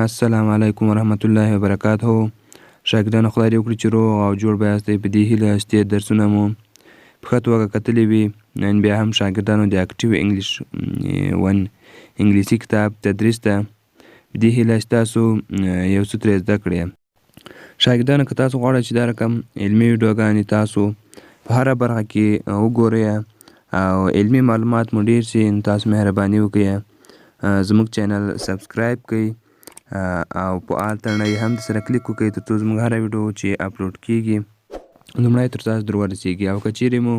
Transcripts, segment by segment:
السلام علیکم ورحمت الله وبرکاته. شاګردانو خدای دې وکړي چې روغ او جوړ به یاستئ. په دې هیله چې درسونه مو په ښه توګه کتلي وي. نن بیا هم شاګردانو د اکټیو انګلیش 1 انګلیسي کتاب تدریس ته په دې هیله چې تاسو یو څه ترې زده کړئ. شاګردانو که تاسو غواړئ چې دا رقم علمي ویډیوګانې تاسو په هره برخه کې وګورئ او علمي معلومات مو ډېر شي، نو تاسو مهرباني وکړئ زموږ چینل سبسکرايب کړئ او په آل تڼۍ هم سره کلیک وکړئ تر څو زموږ هره ویډیو چې اپلوډ کیږي لومړی تر تاسو در ورسیږي. او که چیرې مو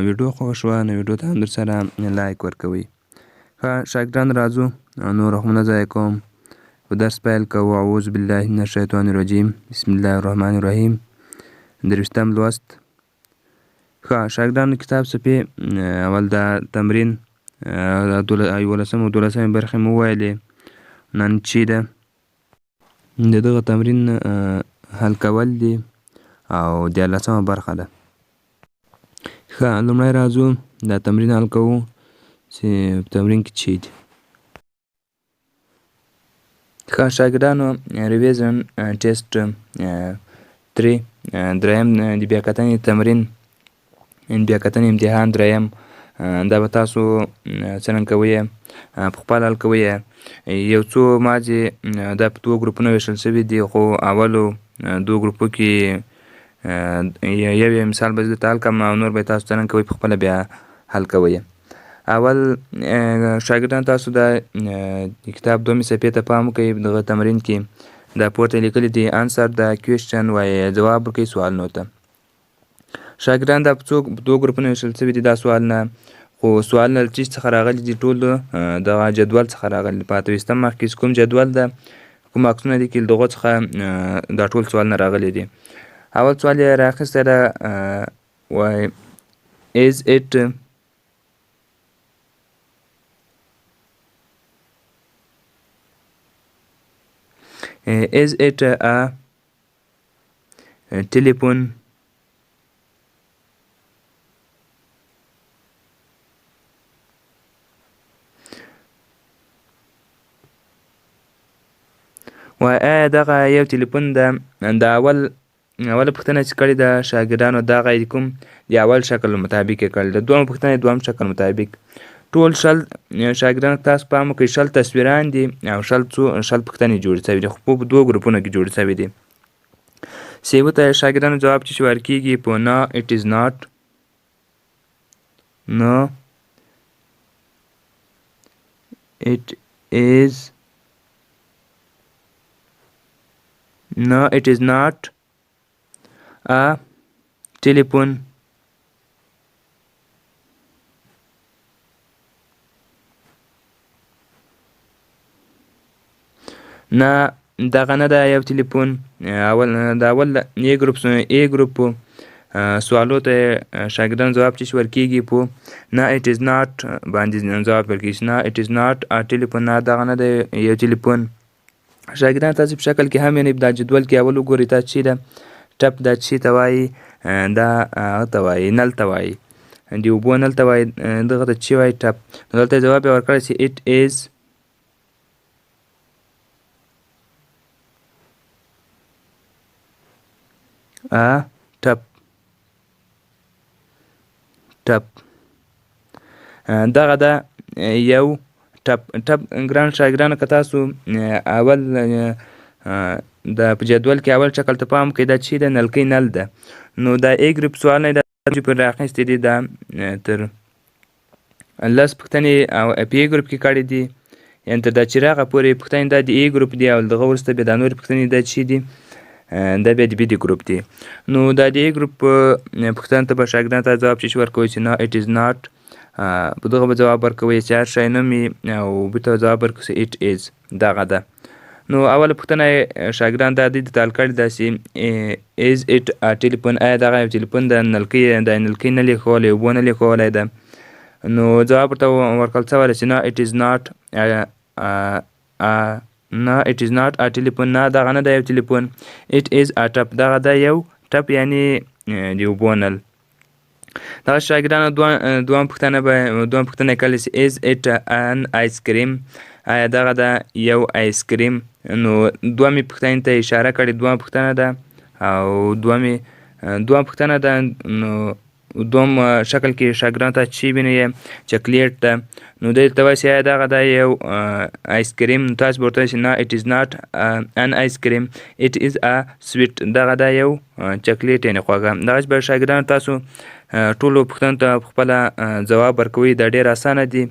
ویډیو خوښه شوه نو ویډیو ته هم درسره لایک ورکوئ. ښه شاګردان راځو نور وختونه ضایع کوم، په درس پیل کوو. اعوذ بالله من الشیطان الرجیم، بسم الله الرحمن الرحیم. درويشتم لوست. ښه شاګردانو کتاب صفحې اول دا تمرین 11 او 12 برخې مو وویلې. نن چې ده د دغه تمرین حل کول دي او 14 برخه ده. ښه لومړی راځو دا تمرین حل کوو چې په تمرین کې چې دي. ښه شاګردانو ریویژن ټیسټ 3 دریم د بیاکتنې تمرین بیاکتنې امتحان دریم دا به تاسو څرنګه کوئ په خپل حل کوئ. یو څو ماضي دا په دوه ګروپونو ویشل شوي دي، خو اولو دوه ګروپو کې یو مثال به زه درته حل کړم او نور به تاسو څرنګه کوئ په خپله بیا حل کوئ. اول شاګردان تاسو د کتاب دومې صفحې ته پام وکړئ. دغه تمرین کې دا پورته لیکلي دي انسر د کوېشن وایي ځواب ورکوئ سوالونو ته. شاګردان دا په دوه ګروپونو ویشل شوي دي دا سوالونه، خو سوالونه له چیز څخه راغلي دي ټول دغه جدول څخه راغلي. په 28 مخ کې کوم جدول ده کوم عکسونه دي کې له دغو څخه دا ټول سوالونه راغلي دي. اول سوال یې راخیستی ده وایي is it a telephone آیا دغه یو تلیفون ده. د اوله پوښتنه چې کړې ده شاګردانو دغه کوم د اول شکل مطابق یې کړل، د دویمه پوښتنه دویم شکل مطابق. ټول شل شاګردانو تاسو پام وکړئ شل تصویران دي او شل پوښتنې جوړې شوي دي، خو په دوه ګروپونو کې جوړې شوي دي. سیو ته شاګردانو جواب چې ورکېږي په نه it is not no it is not a telephone. نه دغه نه ده یو تلیفون. د اول ای ګروپ سوالو ته شاګردان جواب چې ورکېږي په نه it is not باندې جواب ورکېږي. نه it is not a telephone، نه دغه نه ده یو تلیفون. شاګردان تاسو په شکل کې هم یعنې دا جدول کې اول وګورئ دا چې ده ټپ دا چې ته وایي دا هغه ته وایي نل ته وایي د اوبو نل ته وایي دغه ته چې وایي ټپ. نو دلته جواب یې ورکړی چې it is a tap دغه ده یو ټپ. ګران شاګردانو که تاسو اول د په جدول کې اول شکل ته پام وکړئ دا چې د نلکۍ نل ده. نو دا ای ګروپ سوالونه دا چې پر راخیستې دي دا تر 10 پوښتنې او په ای ګروپ کې کړي دي، یعنې تر دا چراغه پورې پوښتنې دا د ای ګروپ دي او دغه وروسته بیا دا نورې پوښتنې دا چې دي دا بیا د بي دي ګروپ دي. نو دا د ای ګروپ پوښتنې ته به شاګردانو ته جواب چې ورکوئ چې نه it is not، په دغه به جواب ورکوئ چې هر شی نوم وي او بي ته جواب ورکوئ چې it is دغه ده. نو اوله پوښتنه شاګردان دا دې ته حل کړې ده چې is it a telephone، آیا دغه یو تلیفون د نلکۍ نه لیکولی اوبو نه لیکولی ده. نو جواب ورته ورکړل شوی چې نه it is not it is not a telephone، نه دغه نه ده یو تلیفون. it is a tap، دغه ده یو ټپ یعنې د اوبو نل. دغه شاګردانو دویم پوښتنه یې کړې چې is it an ice cream، آیا دغه ده یو آیس کریم. نو دومې پوښتنې ته اشاره کړې. دومه پوښتنه ده او دومه پوښتنه ده. نو دوم شکل کې شاګردانو ته چې ویني چاکلیټ ده. نو دی ته وایي آیا دغه ده یو آیس کریم. تاسو به ورته وایئ نه it is not an ice cream it is a sweet. دغه ده یو چاکلیټ یعنې خوږه. دغسې به شاګردانو تاسو ټولو پوښتنو ته خپله ځواب ورکوئ. دا ډېر اسانه دي.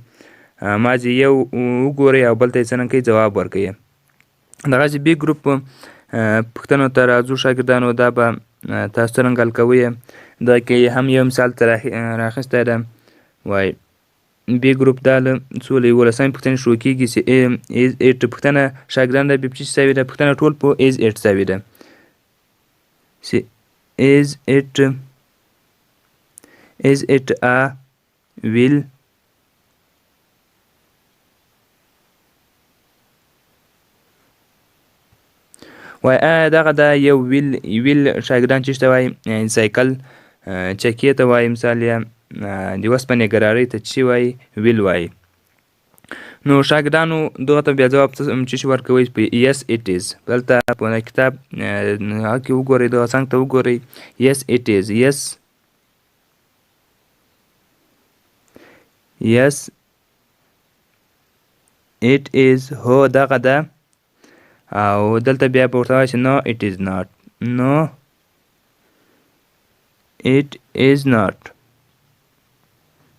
مازې یو وګورئ او بل ته یې څرنګه کوئ ځواب ورکوئ. دغسې بي ګروپ پوښتنو ته راځو شاګردانو. دا به تاسو څرنګه حل کوئ. دا کې هم یو مثال ته راخیستی ده. وایي بي ګروپ دا له څو له 11مې پوښتنې شروع کېږي چې is it پوښتنه شاګردانو ده بیا چې سوې ده پوښتنه ټول په is it سوې ده. چې is it a will وایي آیا دغه ده یو ویل شاګردان چې ته وایي سایکل چکې ته وایي مثال یا د اوسپنې ګرارۍ ته چې وایي ویل وایي. نو شاګردانو دغه ته بیا ځواب چې ورکوئ په yes it is. دلته په کتاب هغه کې وګورئ دغه څنګ ته وګورئ yes it is yes it is هو دغه ده. او دلته بیا به ورته وایي چې no it is not no it is not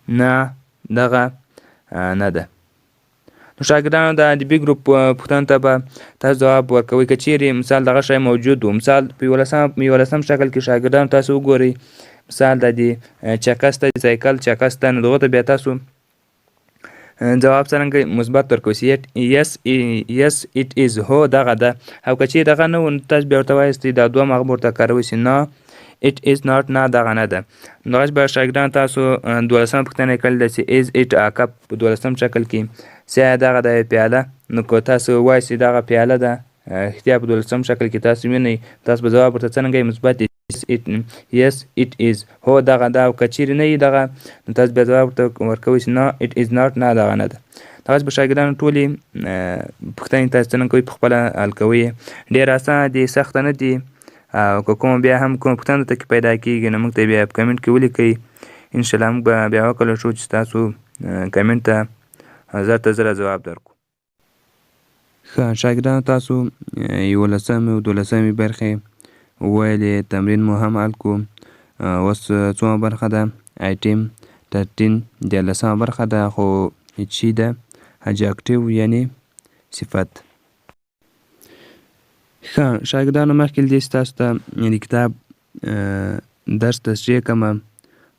نه دغه نه ده. نو شاګردانو د بي ګروپ پوښتنو ته به تاسو ځواب ورکوئ. که چیرې مثال دغه شی موجود و مثال په 11 شکل کې شاګردانو تاسو وګورئ مثال د دې چکس ته سایکل چکس ته. نو دغه ته بیا تاسو جواب څرنګه مثبت ورکوئ yes it is هو دغه ده. او که چیرې دغه نه و نو تاسو بیا ورته وایاست دا دوه هغه به ورته کاروئ چې نه it is not نه دغه نه ده. دغسې به شاګردان تاسو 12مه پوښتنه کړې ده چې is it a cup په 12م شکل کې چې آیا دغه د پیاله. نو که تاسو وایئ چې دغه پیاله ده رښتیا په 12م شکل کې تاسو وینئ تاسو به ځواب ورته څرنګه مثبت yes it is هو دغه ده. او که چیرې نه وي دغه نو تاسو بیا ځواب ورته ورکوئ چې نه it is not نه دغه نه ده. دغسې به شاګردانو ټولې پوښتنې تاسو څرنګه کوئ په خپله حل کوئ. ډېر اسانه دي سخته نه دي. او که کومه بیا هم کومه پوښتنه ته کې پیدا کېږي نو موږ ته بیا په کمنټ کې ولیکئ. انشاءالله موږ به بیا وکولی شو چې ستاسو کمنټ ته زر ته زره ځواب درکړو. ښه شاګردانو تاسو 11مې او 12مې برخې وویلې تمرین مو هم حل کړو. اوس څومه برخه ده آیټم 13 14مه برخه ده خو چې ده اجاکټیو یعنې صفت. ښه شاګردانو مخکې له دې چې تاسو ته د کتاب درس تشریح کړم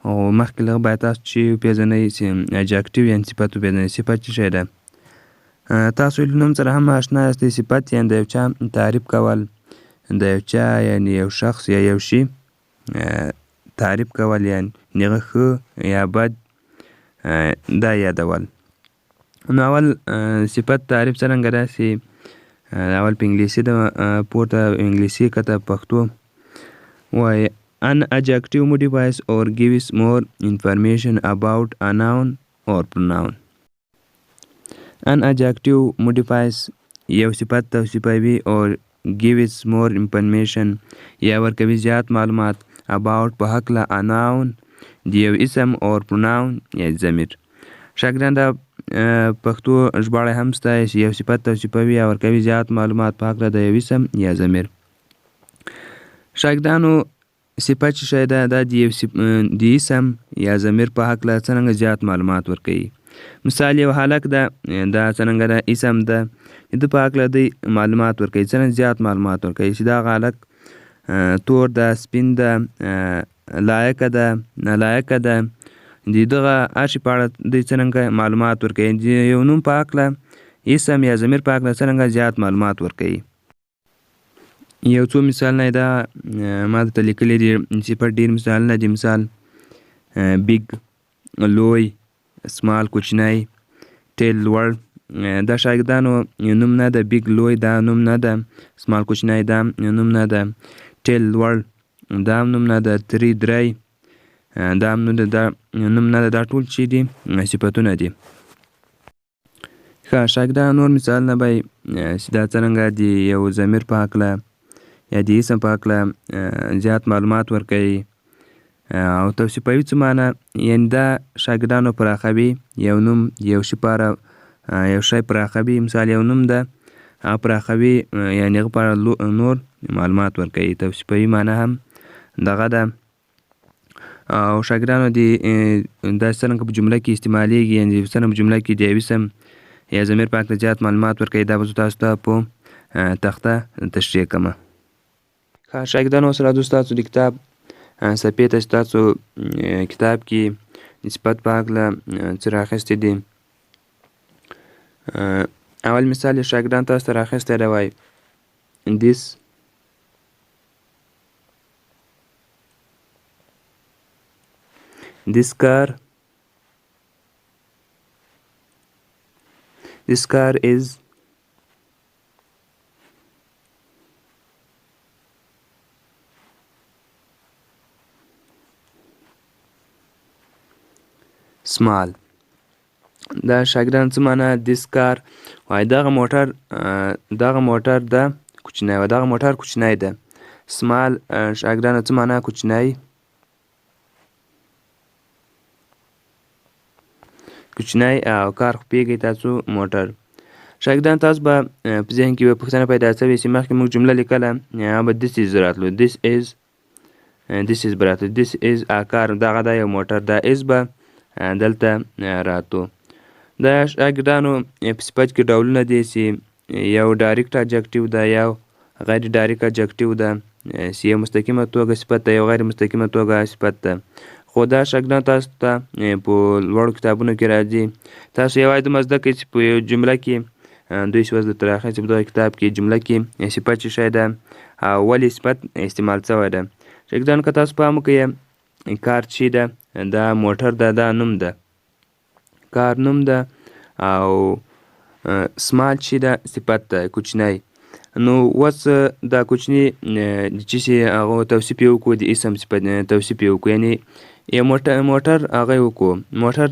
او مخکې له هغه باید تاسو چې وپېژنئ چې اجاکټیو یعنې صفت وپېژنئ. صفت څه شی ده؟ تاسو له نوم سره هم اشنا یاستئ. صفت یعنې د یو چا تعریف کول د یو چا یعنې یو شخص یا یو شي تعریف کول یعنې هغه ښه یا بد دا یادول. نو اول صفت تعریف څرنګه راسي اول په انګلیسي ده پورته انګلیسي کته پښتو وایي an adjective modifies or gives more information about a noun or pronoun. An adjective modifies یو صفت توصیفوي or gives more information یا ورکوي زیات معلومات about په هکله a noun د یو اسم or pronoun یا ضمیر. شاګردان دا پښتو ژباړه هم شته چې یو صفت توصیفوي یا ورکوي زیات معلومات په هکله د یو اسم یا ضمیر. شاګردانو صفت چې شی ده دا د اسم یا ضمیر په هکله څرنګه زیات معلومات ورکوي. مثال یو هلک ده دا څرنګه ده اسم ده د په هکله دی معلومات ورکوي څرنګه زیات معلومات ورکوي چې دغه هلک تور ده سپین ده لایقه ده نالایقه ده د دغه هر شي په اړه دوی څرنګه معلومات ورکوي. د یو نوم په هکله اسم یا ضمیر په هکله څرنګه زیات معلومات ورکوي. یو څو مثالونه دا ما درته لیکلي دي صفت ډېر مثالونه دي. مثال بیګ لوی سمال کوچنی ټیل لوړ دا شاګردانو نوم نه ده. بیګ لوی دا نوم نه ده. سمال کوچنی دا نوم نه ده. ټیل لوړ دا نوم نه ده. تری درې دا نوم نه ده. دا ټول چې دي صفتونه دي. ښه شاګردانو نور مثالونه به چې دا څرنګه د یو ضمیر په هکله یا د اسم په هکله زیات معلومات ورکوي او توصیفوي څه معنی یعنې دا شاګردانو پراخوي یو نوم یو شي په اړه یو شی پراخوي مثال یو نوم ده هغه پراخوي یعنې هغه په اړه نور معلومات ورکوي توصیفوي معنی هم دغه ده او شاګردانو داسې څرنګه په جمله کې استعمالیږي یعنې څرنګه په جمله کې د یو اسم یا ضمیر په هکله زیات معلومات ورکوي دا به زه تاسو ته په تخته تشریح کړم ښه شاګردانو اوس راځو ستاسو د کتاب صفحې ته چې تاسو کتاب کې د صفت په هکله څه رااخیستي دي اول مثال یې شاګردان تاسو ته رااخیستی دی وایي This car is small. دا شاګردان څه معنی this car وایي دغه موټر ده کوچنی و دغه موټر کوچنی ده small شاګردانو څه معنی کوچنی او کار خو پوهېږئ تاسو موټر شاګردان تاسو به په ذهن کې یوه پوښتنه پیدا شوې چې مخکې موږ جمله لیکله هغه به this is راتلو this is به راتلو this is کار دغه دا یو موټر دا is به دلته راتلو د شاګردانو په صفت کې ډولونه دي چې یو ډایرکټ اجکټیو ده یو غیر ډایرکټ اجکټیو ده چې یو مستقیمه توګه صفت ده یو غیر مستقیمه توګه صفت ده خو دا شاګردان تاسو ته په لوړو کتابونو کې راځي تاسو یوازې دومره زده کړئ چې په یو جمله کې دوی شوز درته راخلي چې په دغه کتاب کې جمله کې صفت څه شی ده او ولې صفت استعمال شوی ده شاګردانو که تاسو پام وکړئ کار چې ده دا موټر ده دا نوم ده کار نوم ده او سمال چې ده صفت ده کوچنی نو اوس دا کوچني چې هغه توصیف یې وکړو د اسم صفت توصیف یې وکړو یعنې یو موټر هغه یې وکړو موټر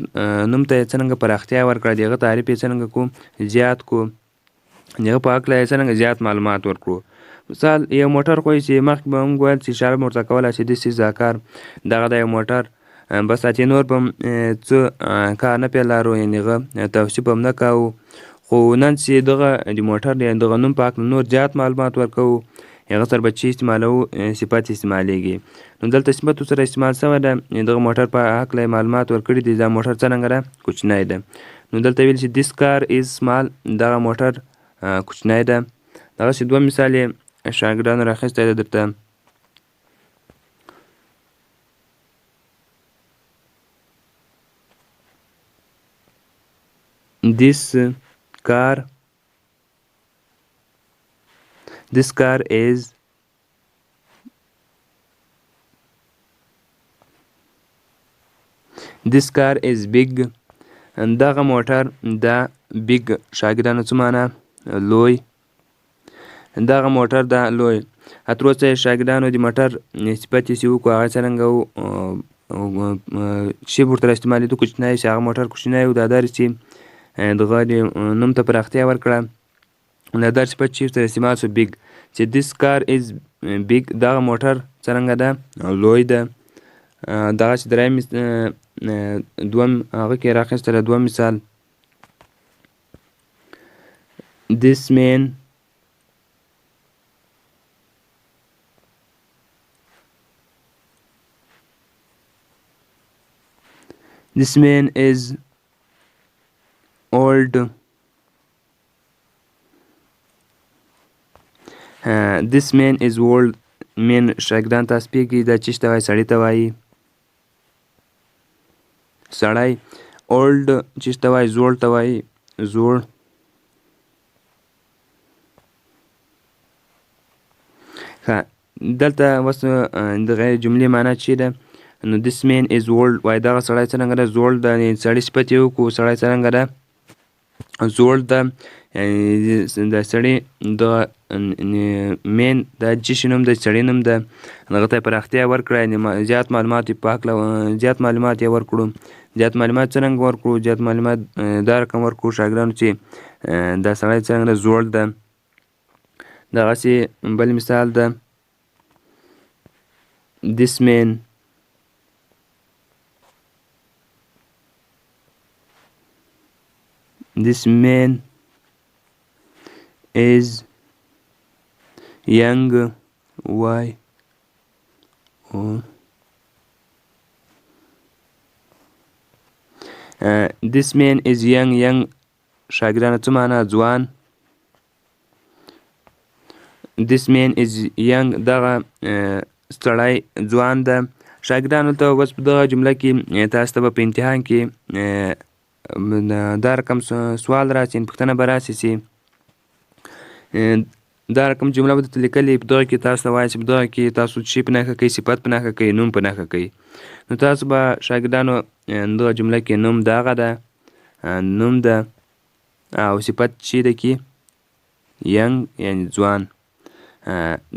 نوم ته یې څرنګه پراختیا ورکړه د هغه تعریف یې څرنګه کړو زیات کړو د هغه په هکله یې څرنګه زیات معلومات ورکړو مثال یو موټر خو چې مخکې به موږ ویل چې اشاره مې ورته کوله چې this is دا کار دغه د یو موټر بس چې نور به څه کار نه پرې لارو یعنې هغه توصیف هم نه کوو خو نن چې دغه د موټر دغه نوم په هکله نور زیات معلومات ورکوو هغه سره به چې استعمالوو صفت استعمالیږي نو دلته صفت سره استعمال شوی ده دغه موټر په هکله معلومات ورکړي دي دا موټر څرنګه ده کوچنی ده نو دلته ویل چې this car is small دغه موټر کوچنی ده دغسې دوه مثال یې شاګردانو رااخیستی ده درته This car is big دغه موټر دا big شاګردانو څه معنی لوی دغه موټر دا لوی تر اوسه یې شاګردانو د موټر صفت یې چې وکړو هغه څرنګه و شی ورته استعمالېدو کوچنی چې هغه موټر کوچنی و دا داسې چې دغه نوم ته پراختیا ورکړه دا داسې صفت چې ورته استعمال شو big چې this car is big دغه موټر څرنګه ده لوی ده دغسې دریم دوم هغه کې رااخیستله دوم مثال this man is old this man is old man شاګردان تاسو پوهېږئ دا چې ته وایي سړي ته وایي سړی old چې ته وایي زوړ ته وایي زوړ ښه دلته اوس دغه جملې معنا چې ده نو this man is old وایي دغه سړی څرنګه ده زوړ ده سړي صفت یې وکړو سړی څرنګه ده زوړ ده د سړي د مین د جشي نوم د سړي نوم ده هغه ته یې پراختیا ورکړه زیات معلومات یې په هکله زیات معلومات یې ورکړو زیات معلومات څرنګه ورکړو زیات معلومات دا رقم ورکړو شاګردانو چې دا سړی څرنګه زوړ ده دغسې بل مثال ده this man is young why or this man is young شاګردانو څه معنا ځوان this man is young دغه سړی ځوان ده شاګردانو ته اوس په دغه جمله کې تاسو ته به په امتحان کې دا رقم سوال راسي پوښتنه به راسي چې دا رقم جمله به درته لیکلې په دغه کې تاسو ته وایي چې په دغه کې تاسو شي په نښه کوئ صفت په نښه کوئ نوم په نښه کوئ نو تاسو به شاګردانو دغه جمله کې نوم د هغه ده نوم ده او صفت چې ده کې ینګ یعنې ځوان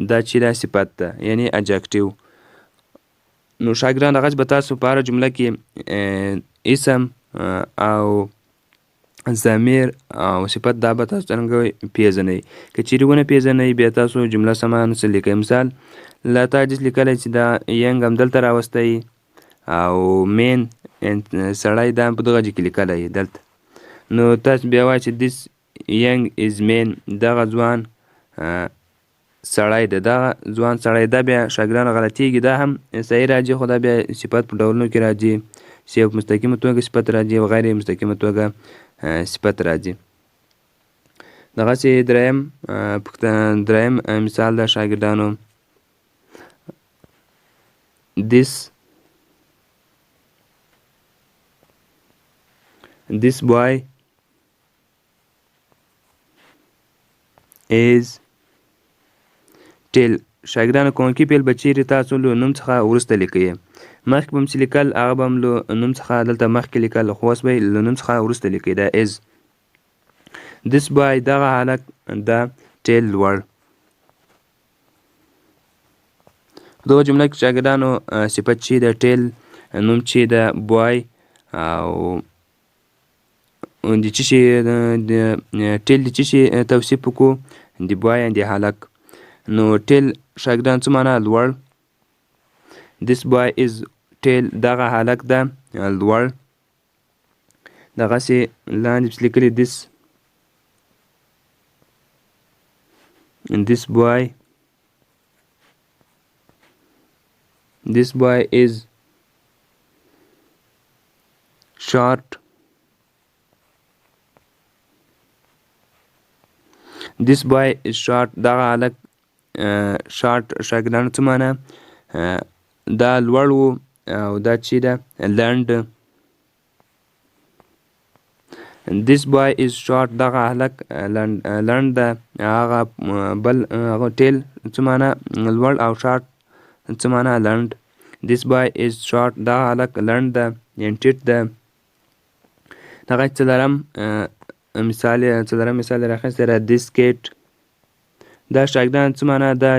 دا چې دا صفت ده یعنې اجکټیو نو شاګردان هغسې به تاسو په هره جمله کې اسم او ضمیر او صفت دا به تاسو څرنګه پیژنئ که چیرې ونه پیژنئ بیا تاسو جمله سمه نسئ لیکئ مثال لا تا جس لیکلی چې دا ینګ همدلته راوستی او مین سړی دا په دغه ځای کې لیکلی دلته نو تاسو بیا وایئ چې this young is man دغه ځوان سړی ده دغه ځوان سړی دا بیا شاګردانو غلطیږي دا هم صحیح راځي خو دا بیا صفت په ډولونو کې راځي چې په مستقیمه توګه صفت راځي او غیر مستقیمه توګه صفت راځي دغسې دریم مثال ده شاګردانو this boy is tell شاګردانو کوونکي فعل به چیرې تاسو له نوم څخه وروسته لیکئ مخکې به هم چې لیکل هغه به هم له نوم څخه دلته مخکې لیکل خو اوس به یې له نوم څخه وروسته لیکئ دا is this boy دغه هلک دا tell لوړ دغه جمله کې شاګردانو صفت چې د tell نوم چې د boy او د څه شي tell د څه شي توصیف وکړو د boy د هلک نو tell شاګردان څه معنا لوړ this boy is tell دغه هلک ده لوړ دغسې لاندې پسې لیکلي this boy is short this boy is short دغه هلک شارټ شاګردانو څه معنا دا لوړ و او دا چې ده لنډ this boy is short دغه هلک لنډ ده هغه بل هغه ټیل څه معنا لوړ او شارټ څه معنا لنډ this boy is short دغه هلک لنډ ده یعنې ټیټ ده دغه څلورم مثال یې راخیستی را this cat دا شاګردان څه معنا دا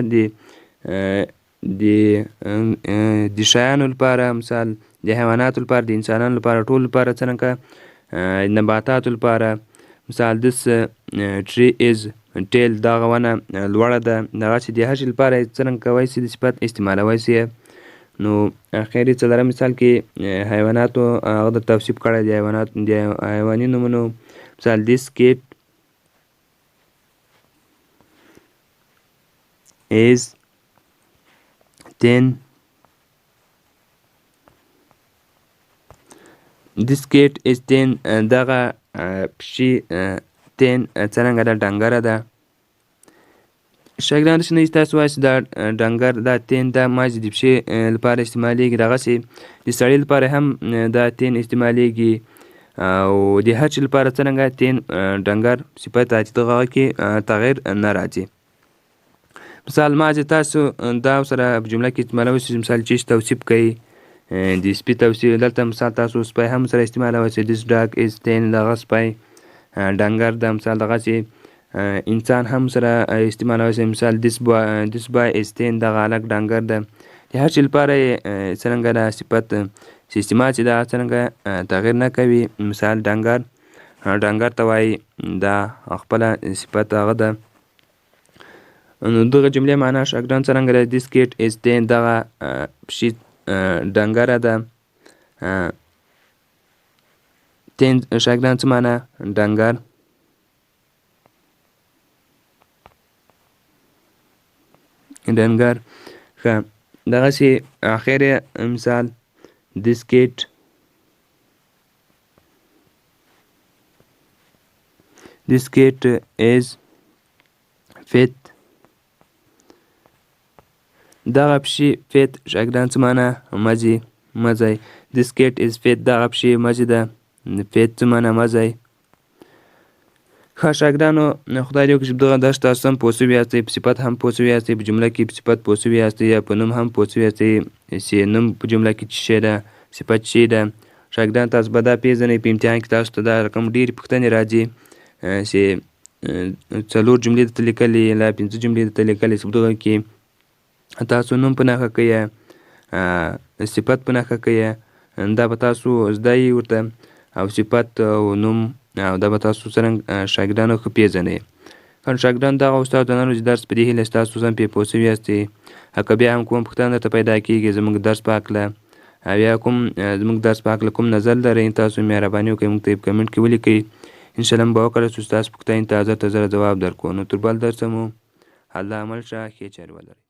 د شیانو لپاره مثال د حیواناتو لپاره د انسانانو لپاره ټولو لپاره څرنګه نباتاتو لپاره مثال this tree is tall دغه ونه لوړه ده دغسې د هر شي لپاره څرنګه کوی شي د صفت استعمالوی شي نو اخري څلورم مثال کې حیواناتو هغه د توصیف کړی د حیواني نومونو مثال this cat is 10 this cat is 10 دغه پشي 10 څرنګه ده ډنګره ده شاګردان داسې نه دي تاسو وایئ چې دا ډنګر دا 10 دا مازې د پښې لپاره استعمالیږي دغسې د سړي لپاره هم دا 10 استعمالیږي او د هر چي لپاره څرنګه 10 ډنګر صفت راځي دغه کې تغیر نه راځي مثال ماضي تاسو دا سره په جمله کې استعمالوئ شئ مثال چې توصیف کوي د سپي توصیف دلته مثال تاسو سپی هم سره استعمالوئ شئ this dog is 10 دغه سپی ډنګر ده مثال دغسې انسان هم سره استعمالوئ شئ مثال this boy is 10 دغه هلک ډنګر ده د هر شي لپاره څرنګه دا صفت سیستما چې دا څرنګه تغیر نه کوي. مثال ډنګر ته وایي دا خپله صفت هغه ده. نو دغه جملې معنا شاګردان څرنګه ده. This cat is thin. دغه پشي ډنګره ده. thin شاګردان څه معنا؟ ډنګر. ښه دغسې اخر مثال This cat is fat. دغه پشي فیت شاګردان څه معنا؟ مزی. This cat is fat. دغه پشي مزی ده. فیت څه معنا؟ مزی. ښه شاګردانو خدای دې وکړي چې دغه درس تاسو هم پوه سوي یاستئ، په صفت هم پوه سوي یاستئ، په جمله کې په صفت پوه سوي یاستئ، یا په نوم هم پوه سوي یاستئ چې نوم په جمله کې څه شی ده، صفت څه شی ده. شاګردان تاسو به دا پیژنئ. په امتحان کې تاسو ته دا رقم ډېرې پوښتنې راځي چې 4 جملې درته لیکلې یا 5 جملې درته لیکلې چې په دغه کې تاسو نوم په نښه کوئ، صفت په نښه کوئ. دا به تاسو زده یې ورته، او صفت او نوم او دا به تاسو څرنګه شاګردانو ښه پیژنئ. شاګردان دغه استاد د نن ورځې درس په دې هیله چې تاسو هم پرې پوه سوي یاستئ. که بیا هم کوم پوښتنه درته پیدا کېږي زموږ درس په هکله، او یا کوم زموږ درس په هکله کوم نظر لرئ، تاسو مهرباني وکړئ موږ ته یې په کمنټ کې ولیکئ. انشاءالله به وکړی چې ستاسو پوښتنې ته زر ته زره ځواب درکړو. نو تر بل درسه مو الله عمل شه، ښې چارې ولرئ.